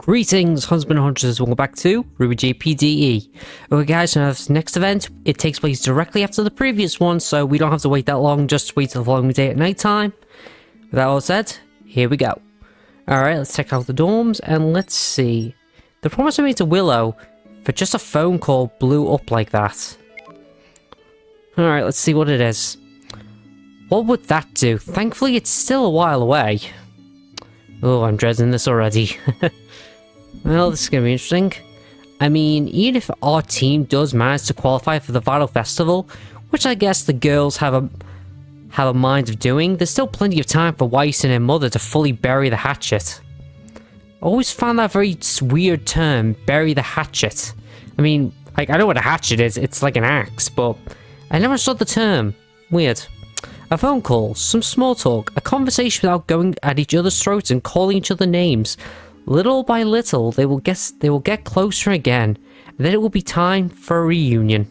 Greetings, husband hunters, welcome back to RWBY-JPDE. Okay guys, now this next event, it takes place directly after the previous one, so we don't have to wait that long, just wait till the following day at night time. With that all said, here we go. Alright, let's check out the dorms, and let's see. The promise I made to Willow for just a phone call blew up like that. Alright, let's see what it is. What would that do? Thankfully, it's still a while away. Oh, I'm dreading this already. Well, this is going to be interesting. I mean, even if our team does manage to qualify for the Vital Festival, which I guess the girls have a mind of doing, there's still plenty of time for Wiess and her mother to fully bury the hatchet. I always found that very weird term, bury the hatchet. I mean, like, I know what a hatchet is, it's like an axe, but I never saw the term. Weird. A phone call, some small talk, a conversation without going at each other's throats and calling each other names. Little by little, they will get closer again, and then it will be time for a reunion.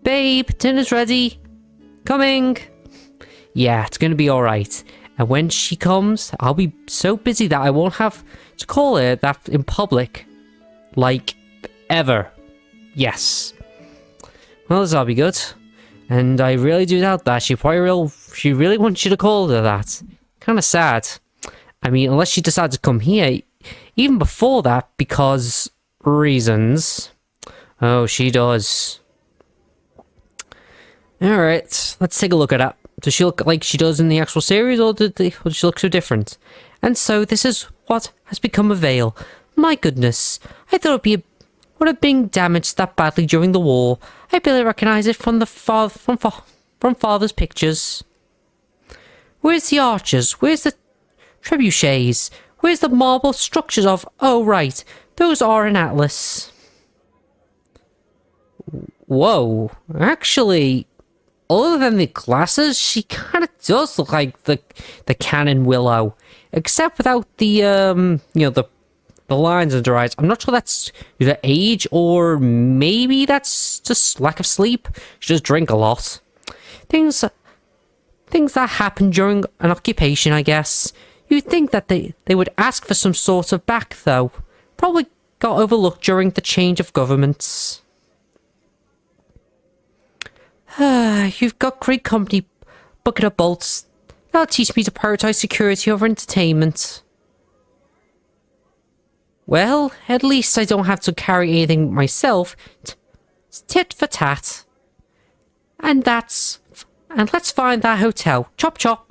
Babe, dinner's ready. Coming. Yeah, it's gonna be alright. And when she comes, I'll be so busy that I won't have to call her that in public. Like, ever. Yes. Well, this will be good. And I really do doubt that. She really wants you to call her that. Kinda sad. I mean, unless she decides to come here, even before that, because reasons. Oh, she does. Alright, let's take a look at that. Does she look like she does in the actual series, or does she look so different? And so, this is what has become a veil. My goodness, I thought would have been damaged that badly during the war. I barely recognize it from father's pictures. Where's the archers? Where's the trebuchets? Where's the marble structures of... Oh, right. Those are an atlas. Whoa. Actually, other than the glasses, she kind of does look like the canon Willow. Except without the, the lines under her eyes. I'm not sure that's either age or maybe that's just lack of sleep. She does drink a lot. Things that happen during an occupation, I guess. You'd think that they would ask for some sort of back, though. Probably got overlooked during the change of governments. You've got great company, bucket of bolts. That'll teach me to prioritize security over entertainment. Well, at least I don't have to carry anything myself. Tit for tat. And let's find that hotel. Chop chop.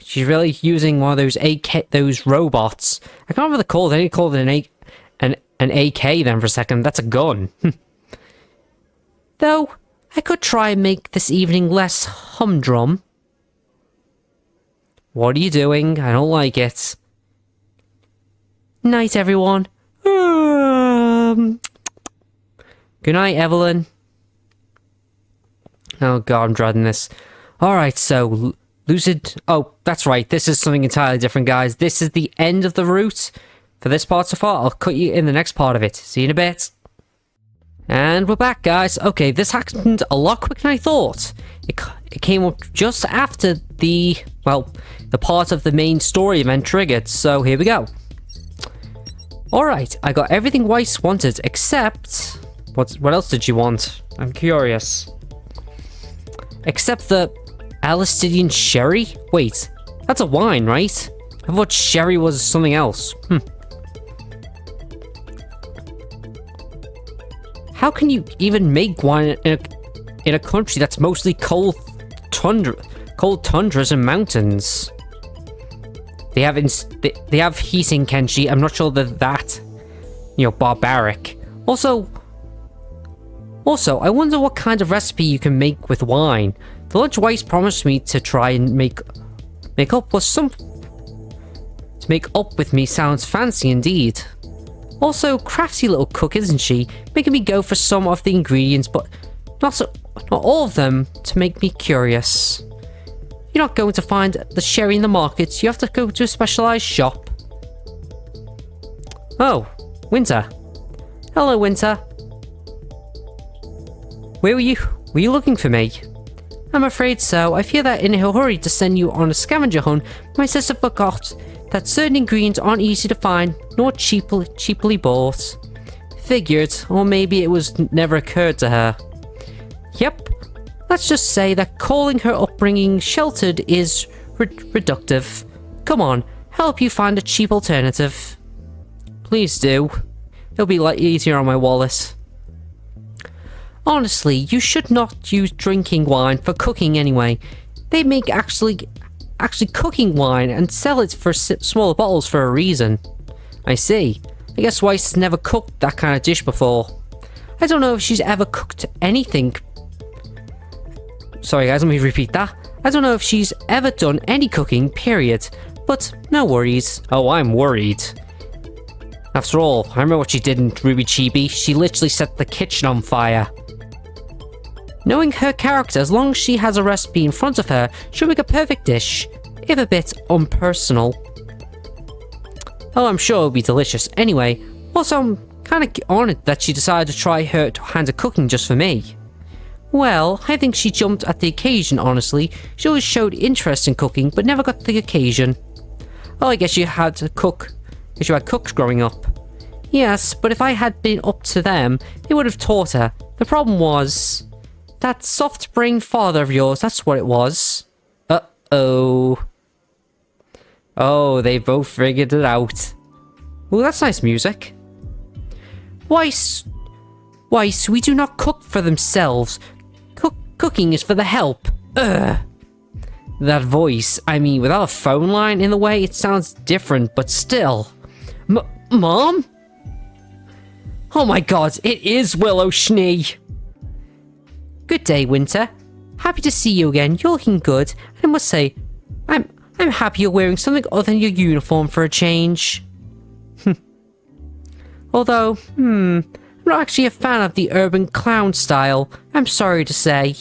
She's really using one of those those robots. I can't remember the call. They called it an AK then for a second. That's a gun. Though, I could try and make this evening less humdrum. What are you doing? I don't like it. Night, everyone. Good night, Evelyn. Oh god, I'm dreading this. Alright, so... Lucid... Oh, that's right. This is something entirely different, guys. This is the end of the route for this part so far. I'll cut you in the next part of it. See you in a bit. And we're back, guys. Okay, this happened a lot quicker than I thought. It came up just after the part of the main story event triggered. So, here we go. Alright, I got everything Wiess wanted, except... What else did you want? I'm curious. Except the Alistidian sherry? Wait, that's a wine, right? I thought sherry was something else. How can you even make wine in a country that's mostly cold tundras and mountains? They have heating, Kenshi. I'm not sure that barbaric. Also, I wonder what kind of recipe you can make with wine. The lunch Wiess promised me to try and make up with me sounds fancy indeed. Also, crafty little cook, isn't she? Making me go for some of the ingredients, but not all of them, to make me curious. You're not going to find the sherry in the markets. You have to go to a specialized shop. Oh, Winter. Hello, Winter. Where were you? Were you looking for me? I'm afraid so. I fear that in her hurry to send you on a scavenger hunt, my sister forgot that certain ingredients aren't easy to find, nor cheaply bought. Figured, or maybe it was never occurred to her. Yep, let's just say that calling her upbringing sheltered is reductive. Come on, help you find a cheap alternative. Please do. It'll be easier on my wallet. Honestly, you should not use drinking wine for cooking anyway. They make actually cooking wine and sell it for smaller bottles for a reason. I see. I guess Wiess never cooked that kind of dish before. I don't know if she's ever cooked anything. Sorry guys, let me repeat that. I don't know if she's ever done any cooking, period. But no worries. Oh, I'm worried. After all, I remember what she did in RWBY-JPDE. She literally set the kitchen on fire. Knowing her character, as long as she has a recipe in front of her, she'll make a perfect dish, if a bit unpersonal. Oh, I'm sure it'll be delicious. Anyway, also I'm kind of honoured that she decided to try her hand of cooking just for me. Well, I think she jumped at the occasion, honestly. She always showed interest in cooking, but never got the occasion. Oh, I guess you had to cook. Because you had cooks growing up. Yes, but if I had been up to them, they would have taught her. The problem was... that soft-brained father of yours, that's what it was. Uh-oh. Oh, they both figured it out. Ooh, that's nice music. Wiess, we do not cook for themselves. Cooking is for the help. Ugh. That voice, I mean, without a phone line in the way, it sounds different, but still. Mom? Oh my god, it is Willow Schnee. Good day, Winter. Happy to see you again. You're looking good. I must say, I'm happy you're wearing something other than your uniform for a change. Although, I'm not actually a fan of the urban clown style. I'm sorry to say.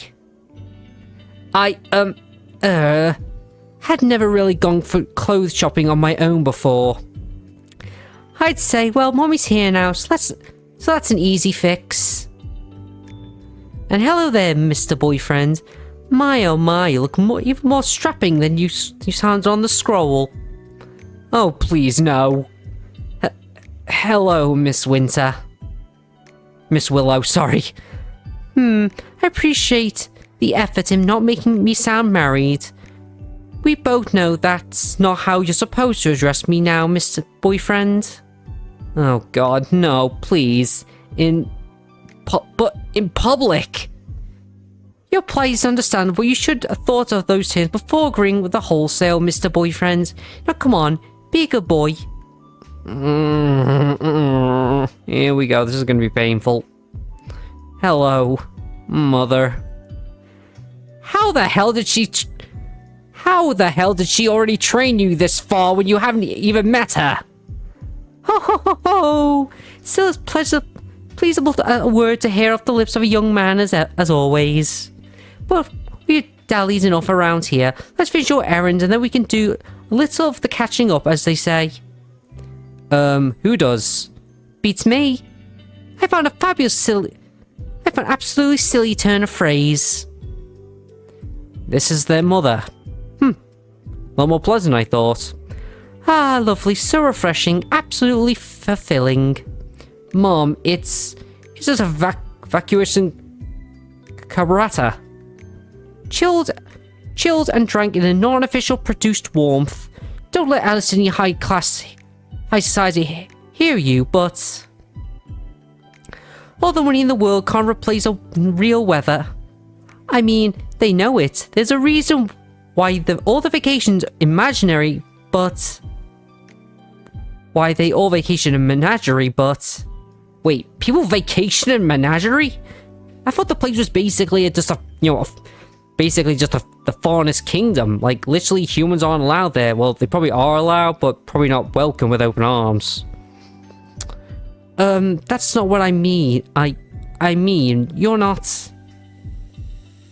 I, had never really gone for clothes shopping on my own before. I'd say, well, Mommy's here now, so that's an easy fix. And hello there, Mr. Boyfriend. My oh my, you look even more strapping than you sound on the scroll. Oh, please, no. Hello, Miss Winter. Miss Willow, sorry. I appreciate the effort in not making me sound married. We both know that's not how you're supposed to address me now, Mr. Boyfriend. Oh god, no, please. But in public. Your plight is understandable. You should have thought of those things before agreeing with the wholesale, Mr. Boyfriend. Now come on, be a good boy. Here we go, this is gonna be painful. Hello, Mother. How the hell did she already train you this far when you haven't even met her? Ho ho ho ho! Still it's pleasable a word to hear off the lips of a young man as always. But we've dallied enough around here. Let's finish your errand and then we can do a little of the catching up, as they say. Who does? Beats me. I found absolutely silly turn of phrase. This is their mother. A lot more pleasant, I thought. Ah, lovely, so refreshing, absolutely fulfilling. Mom, it's just a vacuous and cabrata. Chilled and drank in a non-official produced warmth. Don't let Alice in your high society hear you, but... all the money in the world can't replace a real weather. I mean, they know it. There's a reason why all the vacations imaginary, but... why they all vacation in menagerie, but... wait, people vacation in menagerie? I thought the place was basically the faunus kingdom. Like, literally humans aren't allowed there. Well, they probably are allowed, but probably not welcome with open arms. That's not what I mean. I mean, you're not...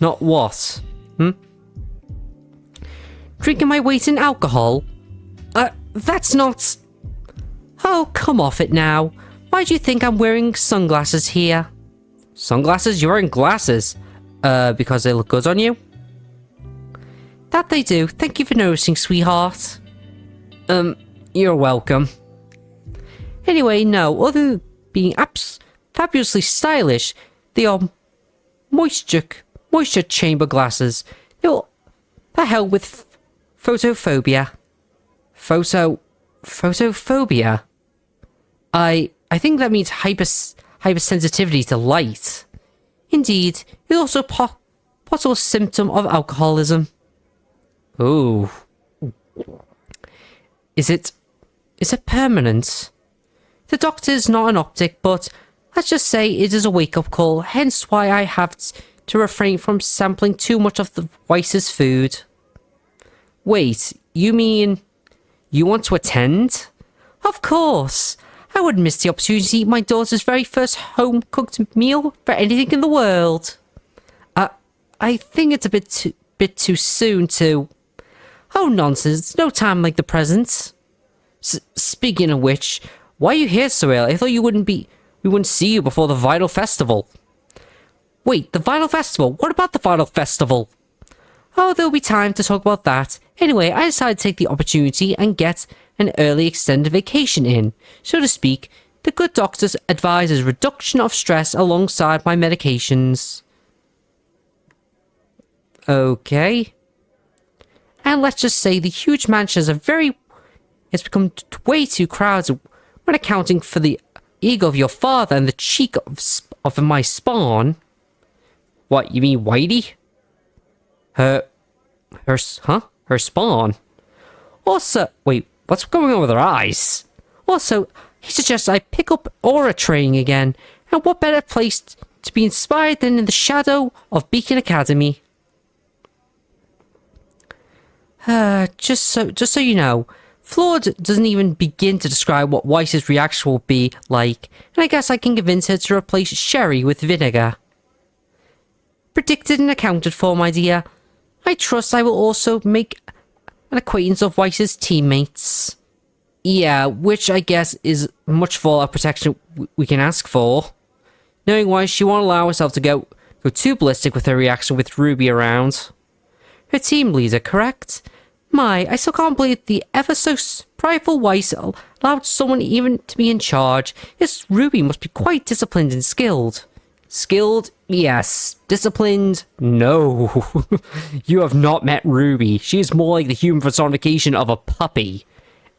not what? Drinking my weight in alcohol? That's not... oh, come off it now. Why do you think I'm wearing sunglasses here? Sunglasses? You're wearing glasses? Because they look good on you? That they do. Thank you for noticing, sweetheart. You're welcome. Anyway, no, other than being fabulously stylish, they are moisture chamber glasses. They're the hell with photophobia. Photophobia? I think that means hypersensitivity to light. Indeed, it's also a possible symptom of alcoholism. Ooh. Is it permanent? The doctor is not an optic, but let's just say it is a wake-up call, hence why I have to refrain from sampling too much of the Wiess's food. Wait, you mean you want to attend? Of course! I wouldn't miss the opportunity to eat my daughter's very first home-cooked meal for anything in the world. I think it's a bit too soon to... Oh, nonsense. No time like the present. Speaking of which, why are you here so early? I thought we wouldn't see you before the Vital Festival. Wait, the Vital Festival? What about the Vital Festival? Oh, there'll be time to talk about that. Anyway, I decided to take the opportunity and get an early extended vacation in. So to speak, the good doctor advises reduction of stress alongside my medications. Okay. And let's just say the huge mansion it's become way too crowded when accounting for the ego of your father and the cheek of my spawn. What, you mean Whitey? Her spawn? Also, wait, what's going on with her eyes? Also, he suggests I pick up aura training again, and what better place to be inspired than in the shadow of Beacon Academy? Just so you know, Flawed doesn't even begin to describe what Wiess's reaction will be like, and I guess I can convince her to replace sherry with vinegar. Predicted and accounted for, my dear. I trust I will also make an acquaintance of Wiess's teammates. Yeah, which I guess is much fallout protection we can ask for. Knowing why she won't allow herself to go too ballistic with her reaction with Ruby around. Her team leader, correct? I still can't believe the ever so prideful Wiess allowed someone even to be in charge. This Ruby must be quite disciplined and skilled. Skilled? Yes. Disciplined? No. You have not met Ruby. She is more like the human personification of a puppy.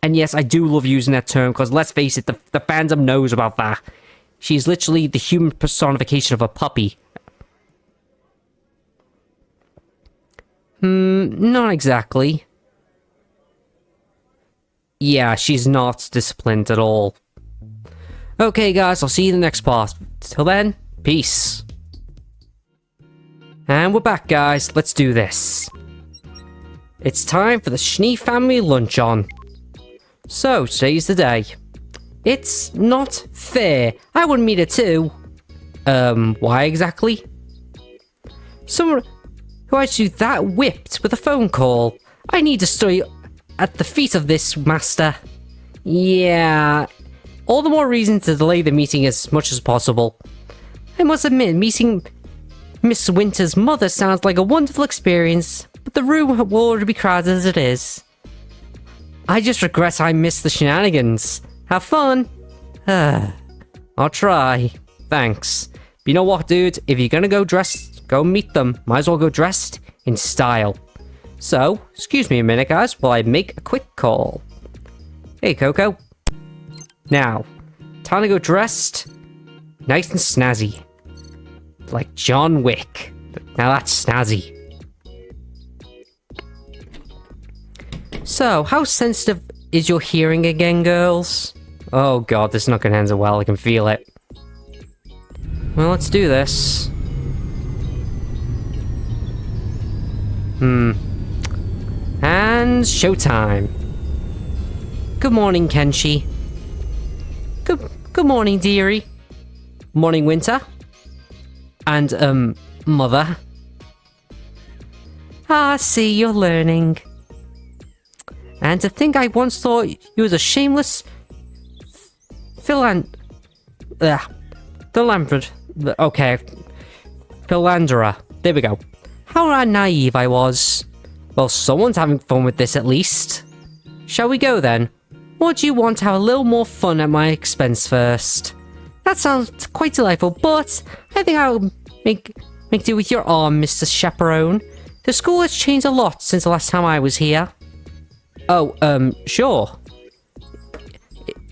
And yes, I do love using that term, because let's face it, the fandom knows about that. She's literally the human personification of a puppy. Not exactly. Yeah, she's not disciplined at all. Okay, guys, I'll see you in the next part. Till then, peace. And we're back, guys. Let's do this. It's time for the Schnee family lunch-on. So, today's the day. It's not fair. I wouldn't meet it too. Why exactly? Someone who I do that whipped with a phone call. I need to study at the feet of this master. Yeah. All the more reason to delay the meeting as much as possible. I must admit, meeting Miss Winter's mother sounds like a wonderful experience, but the room will already be crowded as it is. I just regret I missed the shenanigans. Have fun. I'll try. Thanks. But you know what, dude? If you're gonna go dressed, go meet them. Might as well go dressed in style. So, excuse me a minute, guys, while I make a quick call. Hey, Coco. Now, time to go dressed nice and snazzy. Like John Wick. Now that's snazzy. So, how sensitive is your hearing again, girls? Oh god, this is not gonna end well, I can feel it. Well, let's do this. And showtime. Good morning, Kenshi. Good morning, dearie. Morning, Winter. And, Mother. Ah, see, you're learning. And to think I once thought you was a shameless philanderer. There we go. How naive I was. Well, someone's having fun with this at least. Shall we go then? Or do you want to have a little more fun at my expense first? That sounds quite delightful, but I think I'll make do with your arm, Mr. Chaperone. The school has changed a lot since the last time I was here. Oh, sure.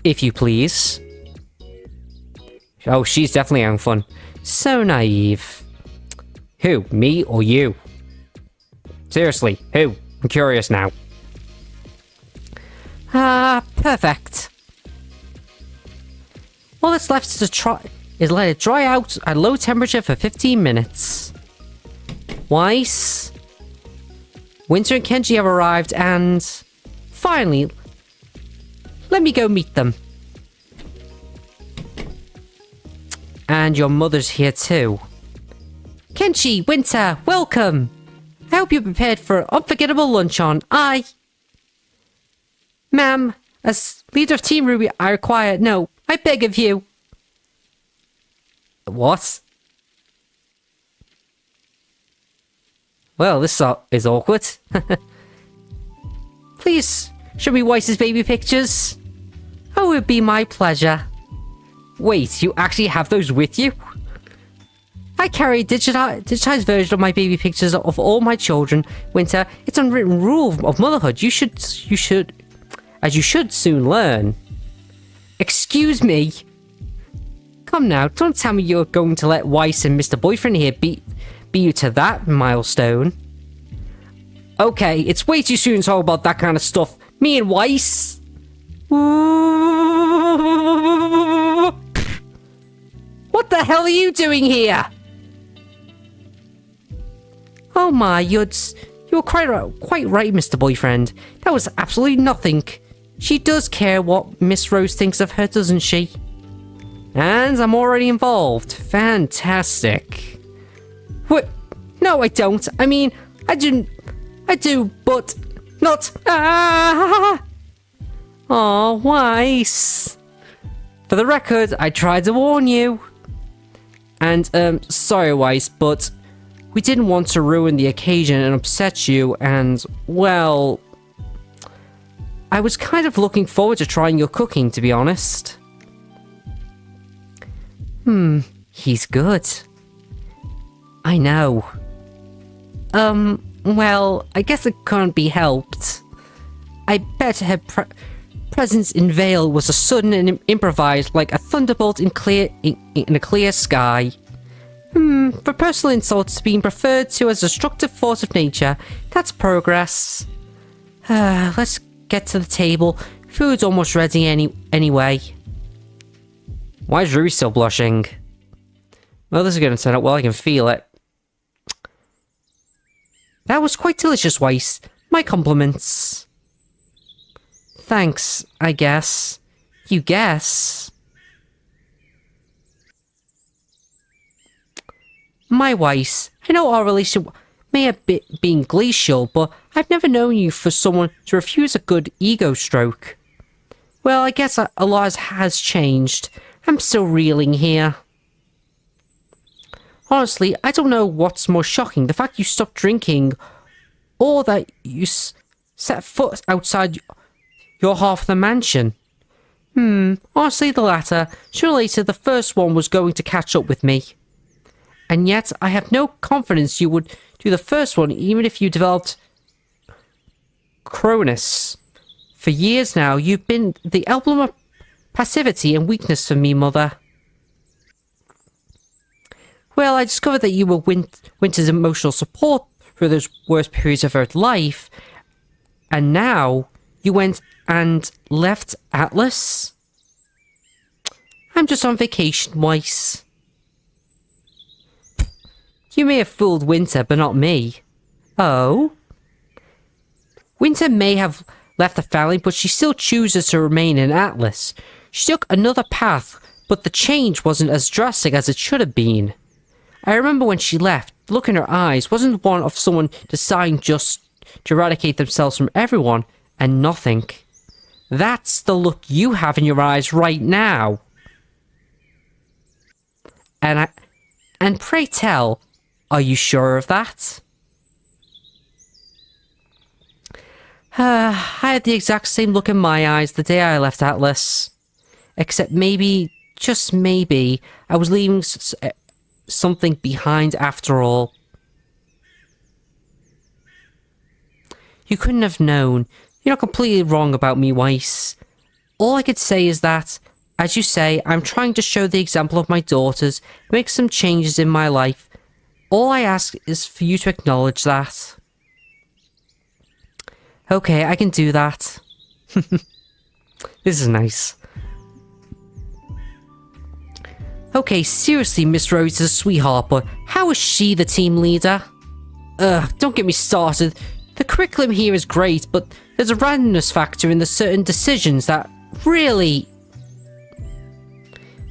If you please. Oh, she's definitely having fun. So naive. Who, me or you? Seriously, who? I'm curious now. Perfect. All that's left is let it dry out at low temperature for 15 minutes. Wiess, Winter and Kenji have arrived, and finally, let me go meet them. And your mother's here too. Kenji, Winter, welcome. I hope you're prepared for an unforgettable lunch on Ma'am, as leader of Team RWBY, I require... No, I beg of you. What? Well, this is awkward. Please, show me Wiess's baby pictures. Oh, it would be my pleasure. Wait, you actually have those with you? I carry a digitized version of my baby pictures of all my children. Winter, it's an unwritten rule of motherhood. You should soon learn. Excuse me. Come now, don't tell me you're going to let Wiess and Mr. Boyfriend here beat you to that milestone. Okay, it's way too soon to talk about that kind of stuff. Me and Wiess. What the hell are you doing here? Oh my, you're quite right, Mr. Boyfriend. That was absolutely nothing. She does care what Miss Rose thinks of her, doesn't she? And I'm already involved. Fantastic. What? No, I don't. I mean, I do, but not. Aw, Wiess. For the record, I tried to warn you. And, sorry, Wiess, but we didn't want to ruin the occasion and upset you, and, well, I was kind of looking forward to trying your cooking, to be honest. He's good. I know. Well, I guess it can't be helped. I bet her presence in Vale was a sudden and improvised, like a thunderbolt in a clear sky. For personal insults being preferred to as a destructive force of nature, that's progress. Let's get to the table. Food's almost ready anyway. Why is RWBY still blushing? Well, this is going to turn out well, I can feel it. That was quite delicious, Wiess. My compliments. Thanks, I guess. You guess. My Wiess, I know our relationship may have been glacial, but I've never known you for someone to refuse a good ego stroke. Well, I guess a lot has changed. I'm still reeling here. Honestly, I don't know what's more shocking, the fact you stopped drinking, or that you set foot outside your half of the mansion. Honestly, the latter. Sooner or later, the first one was going to catch up with me. And yet, I have no confidence you would do the first one, even if you developed Cronus. For years now, you've been the emblem of passivity and weakness for me, Mother. Well, I discovered that you were Winter's emotional support through those worst periods of her life, and now you went and left Atlas? I'm just on vacation, Wiess. You may have fooled Winter, but not me. Oh? Winter may have left the family, but she still chooses to remain in Atlas. She took another path, but the change wasn't as drastic as it should have been. I remember when she left, the look in her eyes wasn't one of someone deciding just to eradicate themselves from everyone and nothing. That's the look you have in your eyes right now. And pray tell, are you sure of that? I had the exact same look in my eyes the day I left Atlas. Except maybe, just maybe, I was leaving something behind after all. You couldn't have known. You're not completely wrong about me, Wiess. All I could say is that, as you say, I'm trying to show the example of my daughters, make some changes in my life. All I ask is for you to acknowledge that. Okay, I can do that. This is nice. Okay, seriously, Miss Rose is a sweetheart, but how is she the team leader? Ugh, don't get me started. The curriculum here is great, but there's a randomness factor in the certain decisions that really...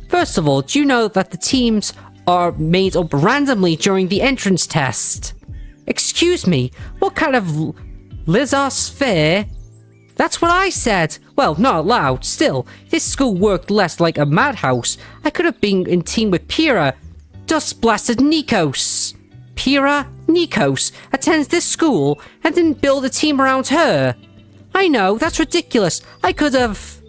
First of all, do you know that the teams are made up randomly during the entrance test? Excuse me, what kind of laissez-faire? That's what I said! Well, not out loud, still. This school worked less like a madhouse. I could have been in team with Pyrrha. Dust-blasted Nikos. Pyrrha Nikos attends this school and didn't build a team around her. I know, that's ridiculous. I could have...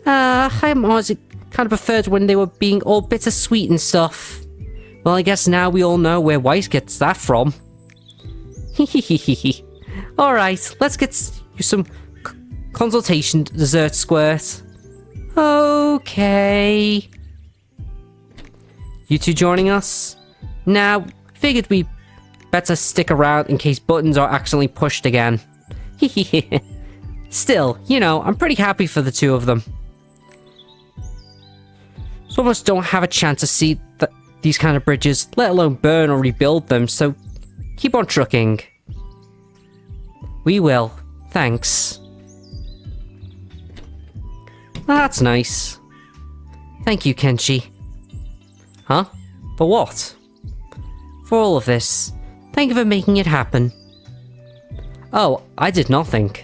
I honestly kind of preferred when they were being all bittersweet and stuff. Well, I guess now we all know where Wiess gets that from. Hehehehe. Alright, let's get you some consultation dessert, Squirt. Okay. You two joining us? Now, figured we better stick around in case buttons are accidentally pushed again. Still, you know, I'm pretty happy for the two of them. Some of us don't have a chance to see these kind of bridges, let alone burn or rebuild them, so keep on trucking. We will. Thanks. Well, that's nice. Thank you, Kenshi. Huh? For what? For all of this. Thank you for making it happen. Oh, I did nothing.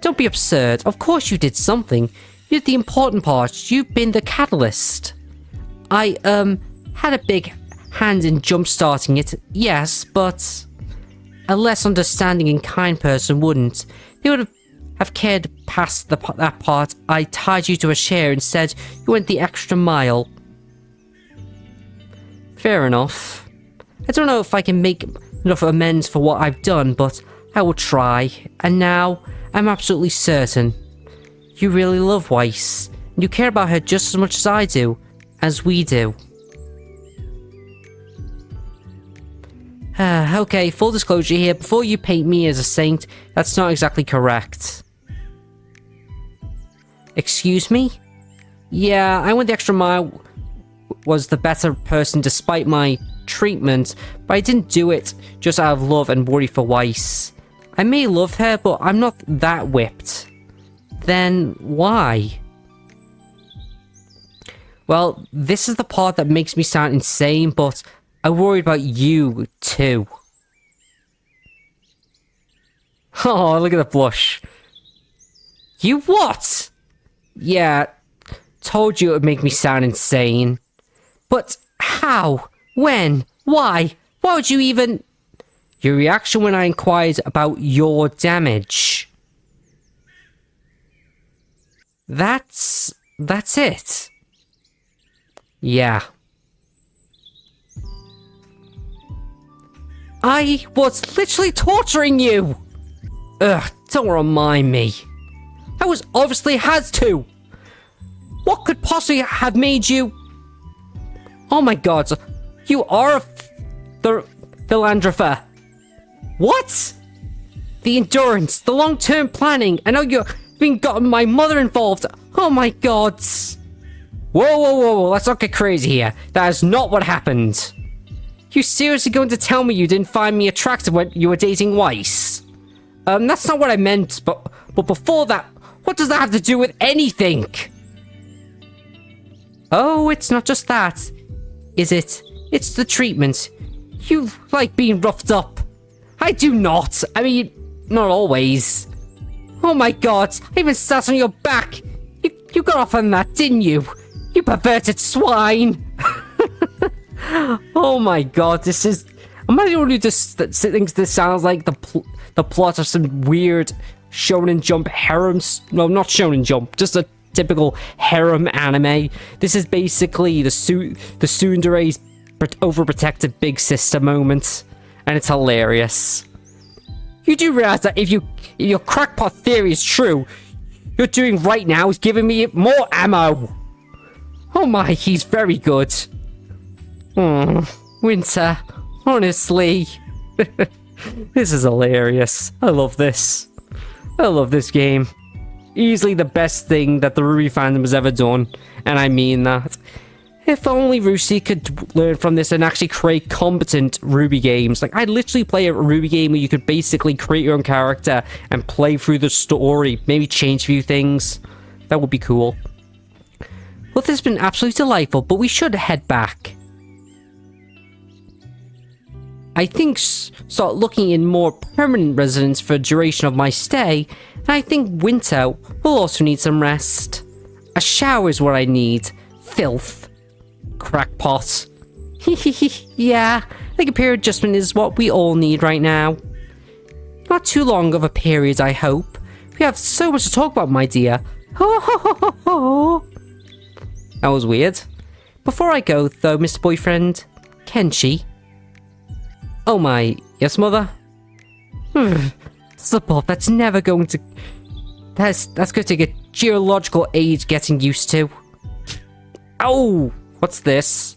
Don't be absurd. Of course you did something. You did the important part. You've been the catalyst. I, had a big hand in jump-starting it, yes, but... A less understanding and kind person wouldn't. They would have cared past that part. I tied you to a chair and said you went the extra mile. Fair enough. I don't know if I can make enough amends for what I've done, but I will try. And now, I'm absolutely certain. You really love Wiess, and you care about her just as much as I do, as we do. Okay, full disclosure here, before you paint me as a saint, that's not exactly correct. Excuse me? Yeah, I went the extra mile, was the better person despite my treatment, but I didn't do it just out of love and worry for Wiess. I may love her, but I'm not that whipped. Then why? Well, this is the part that makes me sound insane, but I worried about you, too. Oh, look at the blush. You what? Yeah, told you it would make me sound insane. But how? When? Why? Why would you even... Your reaction when I inquired about your damage. That's it. Yeah. I was literally torturing you! Ugh, don't remind me. I was obviously had to! What could possibly have made you... Oh my god, you are a philanthropist. What? The endurance, the long-term planning, I know you've been gotten my mother involved. Oh my god. Whoa, let's not get crazy here. That is not what happened. You seriously going to tell me you didn't find me attractive when you were dating Wiess? That's not what I meant, but before that, what does that have to do with anything? Oh, it's not just that, is it? It's the treatment. You like being roughed up. I do not. I mean, not always. Oh my god, I even sat on your back. You got off on that, didn't you? You perverted swine. Oh my god, this is... Am I the only one who just thinks this sounds like the plot of some weird Shonen Jump harems. No, not Shonen Jump, just a typical harem anime. This is basically the tsundere's overprotective big sister moment, and it's hilarious. You do realize that if your crackpot theory is true, you're doing right now is giving me more ammo. Oh my, he's very good. Winter, honestly. This is hilarious. I love this. I love this game. Easily the best thing that the RWBY fandom has ever done, and I mean that. If only RWBY could learn from this and actually create competent RWBY games. Like, I'd literally play a RWBY game where you could basically create your own character and play through the story, maybe change a few things. That would be cool. Well, this has been absolutely delightful, but we should head back. I think start looking in more permanent residence for the duration of my stay, and I think Winter will also need some rest. A shower is what I need. Filth. Crackpot. Yeah, I think a period adjustment is what we all need right now. Not too long of a period, I hope. We have so much to talk about, my dear. That was weird. Before I go, though, Mr. Boyfriend, Kenshi. Oh my, yes, mother? It's a bulb that's never going to... That's going to take a geological age getting used to. Oh, what's this?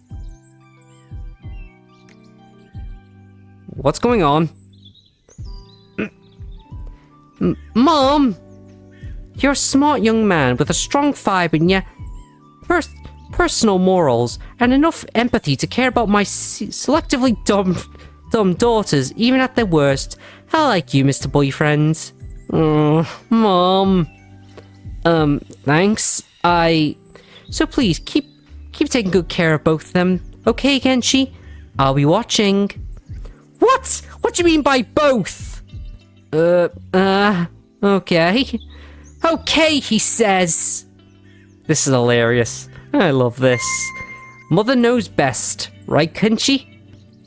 What's going on? Mom! You're a smart young man with a strong fibre and yet personal morals and enough empathy to care about my selectively dumb daughters, even at their worst. I like you, Mr. Boyfriend. Mom. Thanks. So please, keep taking good care of both of them. Okay, Kenshi? I'll be watching. What? What do you mean by both? Okay. Okay, he says. This is hilarious. I love this. Mother knows best, right, Kenshi?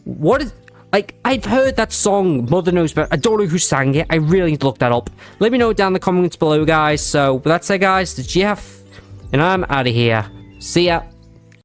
What is... Like, I've heard that song, Mother Knows Best. I don't know who sang it. I really need to look that up. Let me know down in the comments below, guys. So, with that said, guys, the GF, and I'm out of here. See ya.